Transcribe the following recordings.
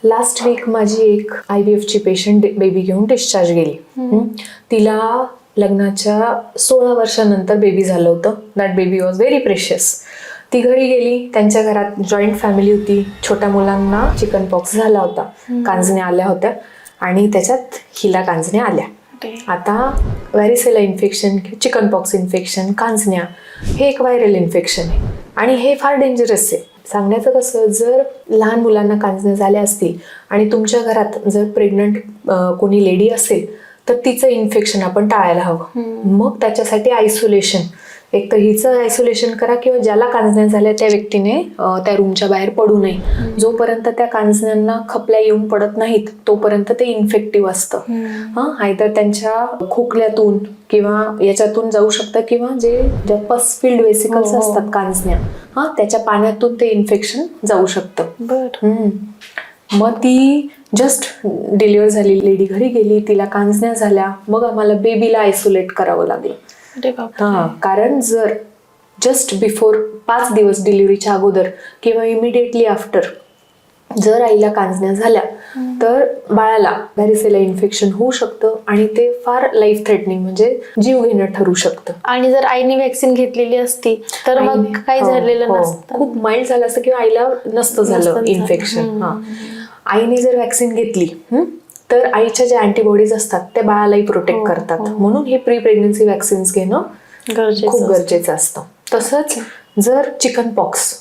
Last weak माझी एक IVF ची पेशंट बेबी घेऊन डिस्चार्ज गेली. तिला लग्नाच्या 16 वर्षानंतर बेबी झालं होतं. That baby was very precious. ती घरी गेली. त्यांच्या घरात जॉईंट फॅमिली होती. छोट्या मुलांना चिकन पॉक्स झाला होता, कांजण्या आल्या होत्या आणि त्याच्यात हिला कांजण्या आल्या. आता व्हॅरिसेला इन्फेक्शन, चिकन पॉक्स इन्फेक्शन, कांजण्या हे एक व्हायरल इन्फेक्शन आहे आणि हे फार डेंजरस आहे. सांगण्याचं कसं, जर लहान मुलांना कांजण्या झाल्या असतील आणि तुमच्या घरात जर प्रेग्नंट कोणी लेडी असेल तर तिचं इन्फेक्शन आपण टाळायला हवं. मग त्याच्यासाठी आयसोलेशन, एक तर हिचं आयसोलेशन करा किंवा ज्याला कांजण्या झाल्या त्या व्यक्तीने त्या रूमच्या बाहेर पडू नये. जोपर्यंत त्या कांजण्यांना खपल्या येऊन पडत नाहीत तोपर्यंत ते इन्फेक्टिव्ह असतं. आयदर त्यांच्या खोकल्यातून किंवा याच्यातून जाऊ शकतं किंवा ज्या पस फिल्ड वेसिकल्स असतात कांजण्या, त्याच्या पाण्यातून ते इन्फेक्शन जाऊ शकतं. मग ती जस्ट डिलिव्हर झाली लेडी घरी गेली, तिला कांजण्या झाल्या. मग आम्हाला बेबीला आयसोलेट करावं लागलं. कारण जर जस्ट बिफोर 5 दिवस डिलिव्हरीच्या अगोदर किंवा इमिडिएटली आफ्टर जर आईला कांजण्या झाल्या तर बाळाला व्हॅरिसेला इन्फेक्शन होऊ शकतं आणि ते फार लाईफ थ्रेटनिंग म्हणजे जीव घेणं ठरू शकतं. आणि जर आईने वॅक्सिन घेतलेली असती तर मग काही झालेलं नसतं, खूप माइल्ड झालं असतं किंवा आईला नसतं झालं इन्फेक्शन. आईने जर वॅक्सिन घेतली तर आईच्या ज्या अँटीबॉडीज असतात त्या बाळालाही प्रोटेक्ट करतात. म्हणून हे प्री प्रेग्नन्सी वॅक्सिन्स घेणं खूप गरजेचं असतं. तसंच जर चिकन पॉक्स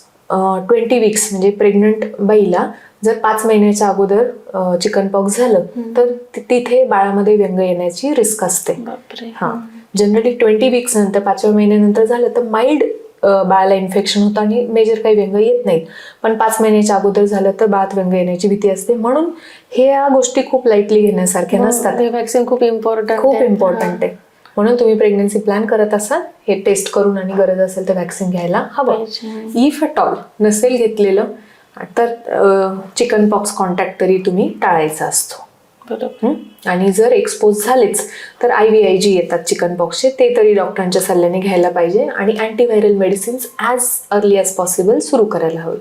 20 वीक्स म्हणजे प्रेग्नंट बाईला जर 5 महिन्याच्या अगोदर चिकन पॉक्स झालं तर तिथे बाळामध्ये व्यंग येण्याची रिस्क असते. जनरली 20 वीक्स नंतर 5व्या महिन्यानंतर झालं तर माइल्ड बाळाला इन्फेक्शन होतं आणि मेजर काही व्यंग येत नाहीत. पण 5 महिन्याच्या अगोदर झालं तर बाळात व्यंग येण्याची भीती असते. म्हणून ह्या गोष्टी खूप लाईटली घेण्यासारख्या नसतात. वॅक्सिन खूप इम्पॉर्टंट आहे. म्हणून तुम्ही प्रेग्नन्सी प्लॅन करत असाल हे टेस्ट करून आणि गरज असेल तर वॅक्सिन घ्यायला हवं. इफ अट ऑल नसेल घेतलेलं तर चिकन पॉक्स कॉन्टॅक्ट तरी तुम्ही टाळायचा असतो. आणि जर एक्सपोज झालेच तर IVIG येतात चिकन पॉक्सचे, ते तरी डॉक्टरांच्या सल्ल्याने घ्यायला पाहिजे आणि antiviral medicines as early as possible सुरू करायला हवे.